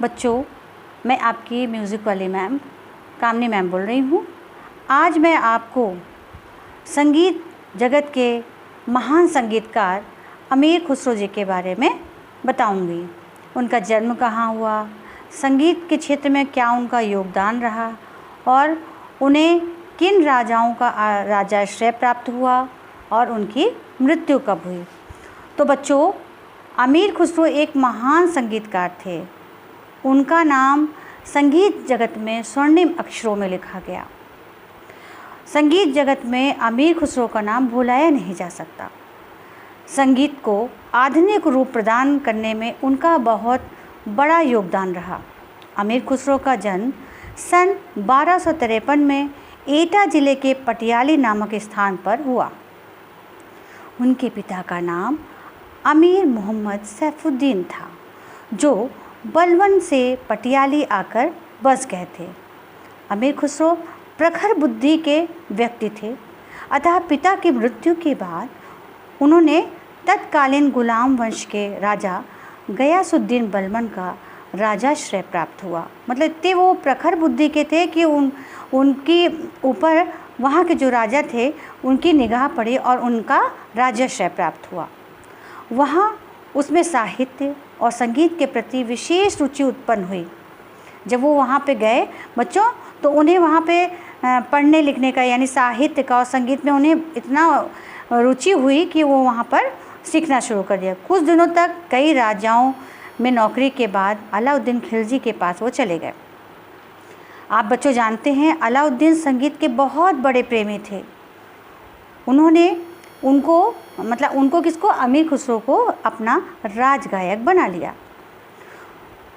बच्चों, मैं आपकी म्यूज़िक वाली मैम कामनी मैम बोल रही हूँ। आज मैं आपको संगीत जगत के महान संगीतकार अमीर खुसरो जी के बारे में बताऊंगी। उनका जन्म कहाँ हुआ, संगीत के क्षेत्र में क्या उनका योगदान रहा और उन्हें किन राजाओं का राजाश्रय प्राप्त हुआ और उनकी मृत्यु कब हुई। तो बच्चों, अमीर खुसरो एक महान संगीतकार थे। उनका नाम संगीत जगत में स्वर्णिम अक्षरों में लिखा गया। संगीत जगत में अमीर खुसरो का नाम भुलाया नहीं जा सकता। संगीत को आधुनिक रूप प्रदान करने में उनका बहुत बड़ा योगदान रहा। अमीर खुसरो का जन्म सन 1253 में एटा जिले के पटियाली नामक स्थान पर हुआ। उनके पिता का नाम अमीर मोहम्मद सैफुद्दीन था, जो बलवन से पटियाली आकर बस गए थे। अमीर खुसरो प्रखर बुद्धि के व्यक्ति थे, अतः पिता की मृत्यु के बाद उन्होंने तत्कालीन गुलाम वंश के राजा गयासुद्दीन बलबन का राजाश्रय प्राप्त हुआ। मतलब इतने वो प्रखर बुद्धि के थे कि उनकी ऊपर वहाँ के जो राजा थे उनकी निगाह पड़ी और उनका राजाश्रय प्राप्त हुआ। वहाँ उसमें साहित्य और संगीत के प्रति विशेष रुचि उत्पन्न हुई। जब वो वहाँ पे गए बच्चों, तो उन्हें वहाँ पे पढ़ने लिखने का यानी साहित्य का और संगीत में उन्हें इतना रुचि हुई कि वो वहाँ पर सीखना शुरू कर दिया। कुछ दिनों तक कई राजाओं में नौकरी के बाद अलाउद्दीन खिलजी के पास वो चले गए। आप बच्चों जानते हैं, अलाउद्दीन संगीत के बहुत बड़े प्रेमी थे। उन्होंने उनको किसको, अमीर खुसरो को अपना राजगायक बना लिया।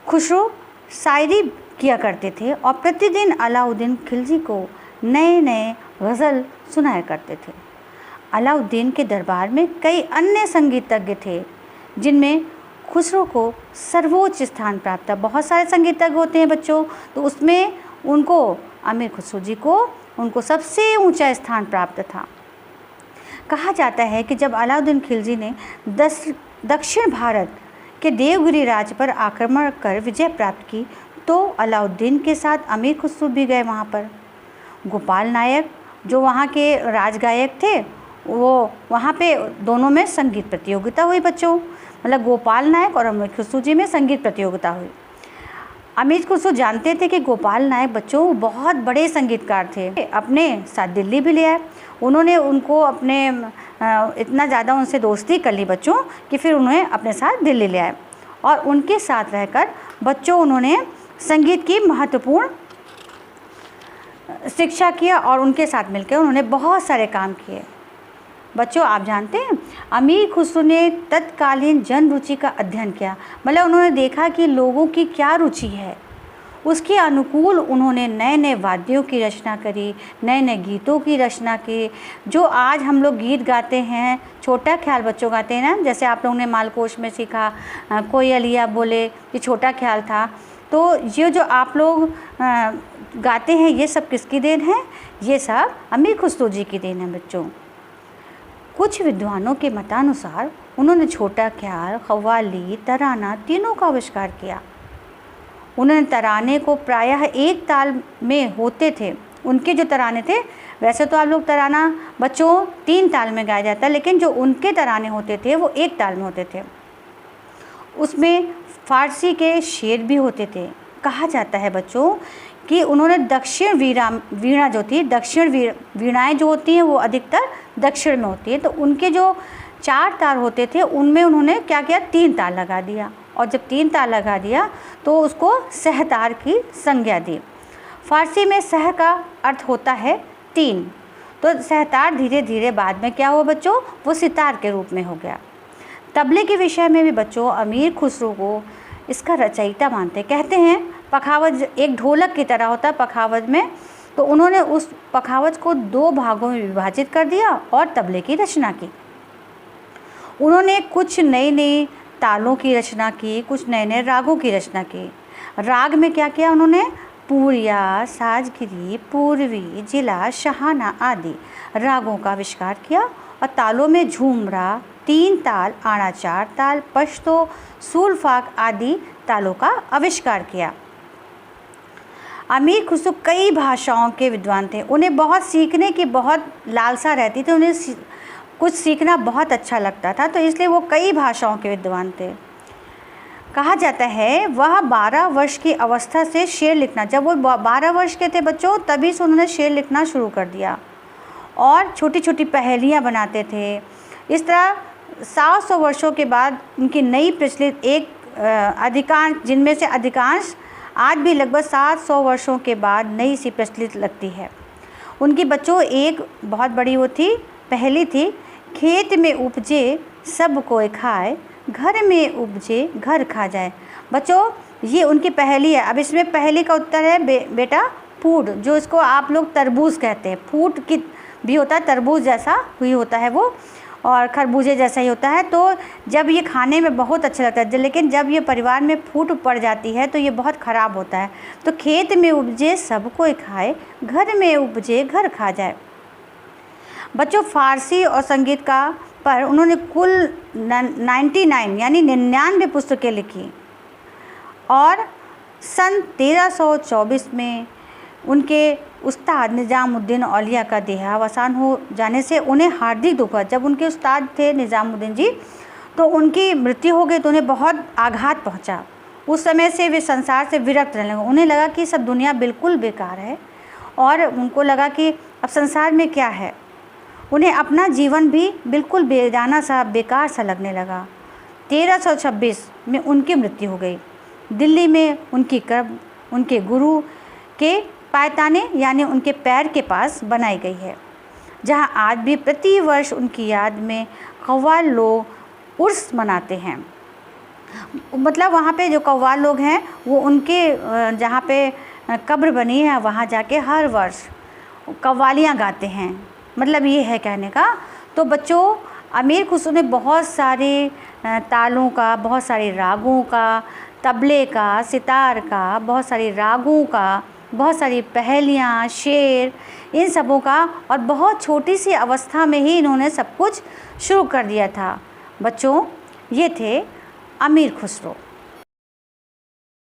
खुसरो शायरी किया करते थे और प्रतिदिन अलाउद्दीन खिलजी को नए नए गज़ल सुनाया करते थे। अलाउद्दीन के दरबार में कई अन्य संगीतज्ञ थे, जिनमें खुसरो को सर्वोच्च स्थान प्राप्त था। बहुत सारे संगीतज्ञ होते हैं बच्चों, तो उसमें उनको अमीर खुसरो जी को उनको सबसे ऊंचा स्थान प्राप्त था। कहा जाता है कि जब अलाउद्दीन खिलजी ने दक्षिण भारत के देवगिरी राज्य पर आक्रमण कर विजय प्राप्त की, तो अलाउद्दीन के साथ अमीर खुसरो भी गए वहाँ पर। गोपाल नायक जो वहाँ के राजगायक थे, वो वहाँ पे दोनों में संगीत प्रतियोगिता हुई बच्चों। मतलब गोपाल नायक और अमीर खुसरो जी में संगीत प्रतियोगिता हुई। अमीर खुसरो जानते थे कि गोपाल नायक बच्चों बहुत बड़े संगीतकार थे, अपने साथ दिल्ली भी ले आए। उन्होंने उनको अपने इतना ज़्यादा उनसे दोस्ती कर ली बच्चों कि फिर उन्हें अपने साथ दिल्ली ले आए और उनके साथ रहकर बच्चों उन्होंने संगीत की महत्वपूर्ण शिक्षा किया और उनके साथ मिलकर उन्होंने बहुत सारे काम किए। बच्चों, आप जानते हैं, अमीर खुसरो ने तत्कालीन जन रुचि का अध्ययन किया। मतलब उन्होंने देखा कि लोगों की क्या रुचि है, उसके अनुकूल उन्होंने नए नए वाद्यों की रचना करी, नए नए गीतों की रचना की। जो आज हम लोग गीत गाते हैं, छोटा ख्याल बच्चों गाते हैं ना, जैसे आप लोगों ने मालकोश में सीखा, कोई अलिया बोले, ये छोटा ख्याल था। तो ये जो आप लोग गाते हैं, ये सब किसकी देन है? ये सब अमीर खुसरो जी की देन है बच्चों। कुछ विद्वानों के मतानुसार उन्होंने छोटा ख्याल, कव्वाली, तराना तीनों का आविष्कार किया। उन्होंने तराने को प्रायः एक ताल में होते थे। उनके जो तराने थे, वैसे तो आप लोग तराना बच्चों 3 ताल में गाया जाता है, लेकिन जो उनके तराने होते थे वो 1 ताल में होते थे। उसमें फारसी के शेर भी होते थे। कहा जाता है बच्चों कि उन्होंने दक्षिण वीणा जो थी, दक्षिण वीणाएँ जो होती हैं वो अधिकतर दक्षिण में होती है, तो उनके जो 4 तार होते थे उनमें उन्होंने क्या किया, 3 तार लगा दिया। और जब 3 तार लगा दिया तो उसको सहतार की संज्ञा दी। फारसी में सह का अर्थ होता है 3, तो सहतार धीरे धीरे बाद में क्या हुआ बच्चों, वो सितार के रूप में हो गया। तबले के विषय में भी बच्चों अमीर खुसरो को इसका रचयिता मानते। कहते हैं पखावज एक ढोलक की तरह होता है पखावज में, तो उन्होंने उस पखावज को 2 भागों में विभाजित कर दिया और तबले की रचना की। उन्होंने कुछ नई नई तालों की रचना की, कुछ नए नए रागों की रचना की। राग में क्या किया उन्होंने, पूरिया, साजगिरी, पूर्वी, जिला, शहाना आदि रागों का आविष्कार किया। और तालों में झूमरा, 3 ताल, आड़ा 4 ताल, पश्तो, सूलफाक आदि तालों का आविष्कार किया। अमीर खुसरो कई भाषाओं के विद्वान थे। उन्हें बहुत सीखने की बहुत लालसा रहती थी, उन्हें कुछ सीखना बहुत अच्छा लगता था, तो इसलिए वो कई भाषाओं के विद्वान थे। कहा जाता है वह 12 वर्ष की अवस्था से शेर लिखना, जब वो 12 वर्ष के थे बच्चों, तभी से उन्होंने शेर लिखना शुरू कर दिया और छोटी छोटी पहेलियाँ बनाते थे। इस तरह 700 वर्षों के बाद उनकी नई प्रचलित एक अधिकांश, जिनमें से अधिकांश आज भी लगभग 700 वर्षों के बाद नई सी प्रचलित लगती है। उनकी बच्चों एक बहुत बड़ी वो थी, पहेली थी, खेत में उपजे सब कोई खाए, घर में उपजे घर खा जाए। बच्चों ये उनकी पहेली है। अब इसमें पहेली का उत्तर है बेटा फूड, जो इसको आप लोग तरबूज कहते हैं। फूड की भी होता है, तरबूज जैसा ही होता है वो, और खरबूजे जैसा ही होता है। तो जब ये खाने में बहुत अच्छा लगता है, लेकिन जब ये परिवार में फूट पड़ जाती है तो ये बहुत ख़राब होता है। तो खेत में उपजे सब कोई खाए, घर में उपजे घर खा जाए। बच्चों फ़ारसी और संगीत का पर उन्होंने कुल 99 यानी 99 पुस्तकें लिखी और सन 1324 में उनके उस्ताद निज़ामुद्दीन औलिया का देहावसान हो जाने से उन्हें हार्दिक दुख हुआ। जब उनके उस्ताद थे निज़ामुद्दीन जी, तो उनकी मृत्यु हो गई तो उन्हें बहुत आघात पहुंचा। उस समय से वे संसार से विरक्त रहने लगे। उन्हें लगा कि सब दुनिया बिल्कुल बेकार है और उनको लगा कि अब संसार में क्या है। उन्हें अपना जीवन भी बिल्कुल बेगाना सा, बेकार सा लगने लगा। 1326 में उनकी मृत्यु हो गई। दिल्ली में उनकी कब्र उनके गुरु के पायताने यानी उनके पैर के पास बनाई गई है, जहां आज भी प्रति वर्ष उनकी याद में कव्वाल लोग उर्स मनाते हैं। मतलब वहाँ पे जो कव्वाल लोग हैं वो उनके जहाँ पे कब्र बनी है वहाँ जाके हर वर्ष कव्वालियाँ गाते हैं। मतलब ये है कहने का। तो बच्चों अमीर खुसरो ने बहुत सारे तालों का, बहुत सारे रागों का, तबले का, सितार का, बहुत सारे रागों का, बहुत सारी पहेलियाँ, शेर, इन सबों का, और बहुत छोटी सी अवस्था में ही इन्होंने सब कुछ शुरू कर दिया था। बच्चों ये थे अमीर खुसरो।